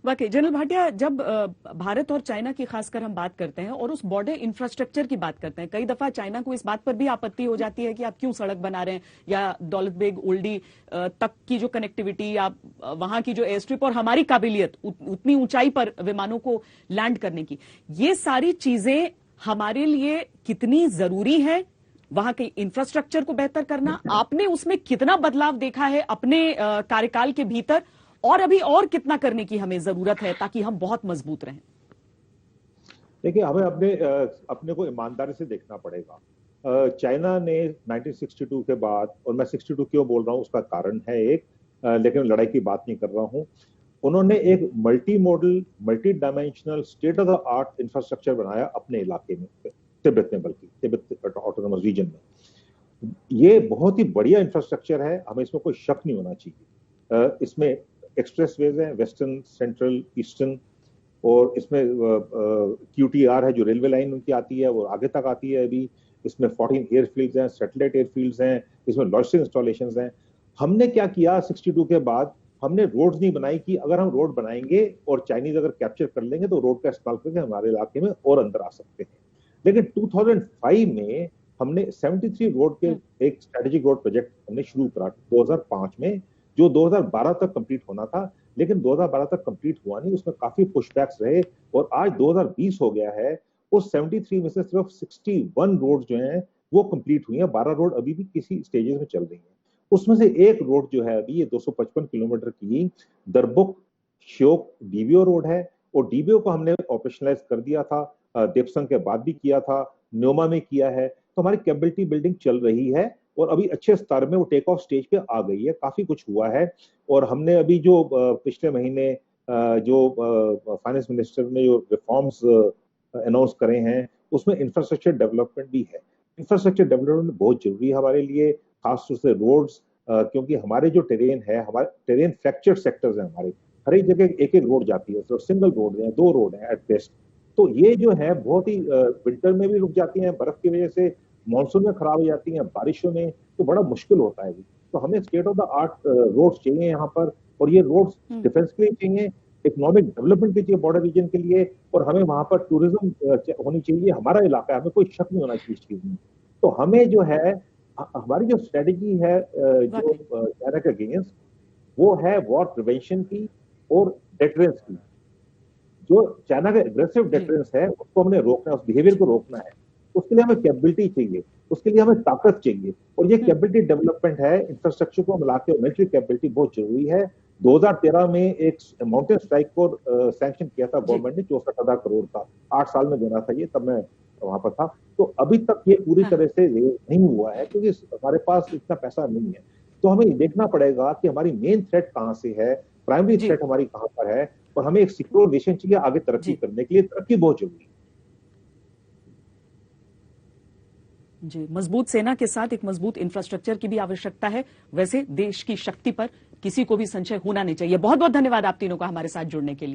वाकई जनरल भाटिया, जब भारत और चाइना की खासकर हम बात करते हैं और उस बॉर्डर इंफ्रास्ट्रक्चर की बात करते हैं, कई दफा चाइना को इस बात पर भी आपत्ति हो जाती है कि आप क्यों सड़क बना रहे हैं, या दौलत बेग ओल्डी तक की जो कनेक्टिविटी या वहां की जो एयर स्ट्रिप और हमारी काबिलियत उतनी ऊंचाई पर विमानों को लैंड करने की, ये सारी चीजें हमारे लिए कितनी जरूरी है? वहां के इंफ्रास्ट्रक्चर को बेहतर करना, आपने उसमें कितना बदलाव देखा है अपने कार्यकाल के भीतर, और अभी और कितना करने की हमें जरूरत है ताकि हम बहुत मजबूत रहें? देखिए, हमें अपने को ईमानदारी से देखना पड़ेगा। चाइना ने 1962 के बाद, और मैं 62 क्यों बोल रहा हूँ उसका कारण है एक, लेकिन लड़ाई की बात नहीं कर रहा हूँ। उन्होंने एक multi modal, multi dimensional, state of the art infrastructure बनाया अपने इलाके में, तिब्बत में, बल्कि तिब्बत ऑटोनोमस रीजन में। ये बहुत ही बढ़िया इंफ्रास्ट्रक्चर है, हमें इसमें कोई शक नहीं होना चाहिए। इसमें एक्सप्रेसवेज हैं, वेस्टर्न, सेंट्रल, ईस्टर्न, और इसमें QTR है जो रेलवे लाइन उनकी आती है, वो आगे तक आती है। अभी इसमें 14 एयरफील्ड्स हैं, सैटेलाइट एयरफील्ड्स हैं, इसमें लॉजिस्टिक इंस्टॉलेशंस हैं। हमने क्या किया 62 के बाद, हमने रोड्स नहीं बनाई कि अगर हम रोड बनाएंगे और चाइनीज अगर कैप्चर कर लेंगे तो रोड का इस्तेमाल करके हमारे इलाके में और अंदर आ सकते हैं। लेकिन 2005 में हमने 73 रोड के एक स्ट्रेटेजिक रोड प्रोजेक्ट हमने शुरू करा 2005 में, जो 2012 तक कंप्लीट होना था, लेकिन 2012 तक कंप्लीट हुआ नहीं, उसमें काफी पुशबैक्स रहे, और आज 2020 हो गया है। उस 73 में से सिर्फ 61 रोड जो हैं वो कंप्लीट हुई हैं, 12 रोड अभी भी किसी स्टेजेस में चल रही हैं। उसमें से एक रोड जो है अभी, ये 255 किलोमीटर की दरबुक श्योक डीबीओ रोड है, और डीबीओ को हमने ऑपरेशनलाइज कर दिया था, देपसंग के बाद भी किया था, न्योमा में किया है। तो हमारी कैपेबिलिटी बिल्डिंग चल रही है, और अभी अच्छे स्तर में वो टेक ऑफ स्टेज पे आ गई है, काफी कुछ हुआ है। और हमने अभी जो पिछले महीने जो फाइनेंस मिनिस्टर ने जो रिफॉर्म्स अनाउंस करे हैं, उसमें इंफ्रास्ट्रक्चर डेवलपमेंट भी है। इंफ्रास्ट्रक्चर डेवलपमेंट बहुत जरूरी है हमारे लिए, खासतौर से रोड्स, क्योंकि हमारे जो टेरेन है, हमारे टेरेन फ्रैक्चर्ड सेक्टर्स हैं हमारे, हर एक जगह एक एक रोड जाती है, तो सिंगल रोड है, 2 रोड है एट बेस्ट। तो ये जो है बहुत ही विंटर में भी रुक जाती हैं बर्फ की वजह से, मानसून में खराब हो जाती हैं, बारिशों में तो बड़ा मुश्किल होता है। तो हमें state of the art roads चाहिए यहाँ पर, और ये रोड्स डिफेंस के लिए चाहिए, इकोनॉमिक डेवलपमेंट के चाहिए बॉर्डर रीजन के लिए, और हमें वहां पर टूरिज्म होनी चाहिए। हमारा इलाका है, हमें कोई शक नहीं होना चाहिए इस चीज में। तो हमें जो है, हमारी जो स्ट्रेटेजी है जो चाइना के अगेंस्ट, वो है वॉर प्रिवेंशन की और डेटरेंस की। जो चाइना का एग्रेसिव डेटरेंस है उसको हमने रोकना है, उस बिहेवियर को रोकना है। उसके लिए हमें कैपेबिलिटी चाहिए, उसके लिए हमें ताकत चाहिए, और ये कैपेबिलिटी डेवलपमेंट है, इंफ्रास्ट्रक्चर को मिला के मिलिट्री कैपेबिलिटी बहुत जरूरी है। 2013 में एक माउंटेन स्ट्राइक को सैंक्शन किया था गवर्नमेंट ने, 64,000 करोड़ का, 8 साल में देना था ये, तब मैं वहां पर था। तो अभी तक ये पूरी तरह से नहीं हुआ है, क्योंकि हमारे पास इतना पैसा नहीं है। तो हमें देखना पड़ेगा कि हमारी मेन थ्रेट कहाँ से है, प्राइमरी थ्रेट हमारी कहाँ पर है, और हमें एक सिक्योर नेशन चाहिए आगे तरक्की करने के लिए। तरक्की बहुत जरूरी है जी। मजबूत सेना के साथ एक मजबूत इंफ्रास्ट्रक्चर की भी आवश्यकता है। वैसे देश की शक्ति पर किसी को भी संशय होना नहीं चाहिए। बहुत बहुत धन्यवाद आप तीनों का हमारे साथ जुड़ने के लिए।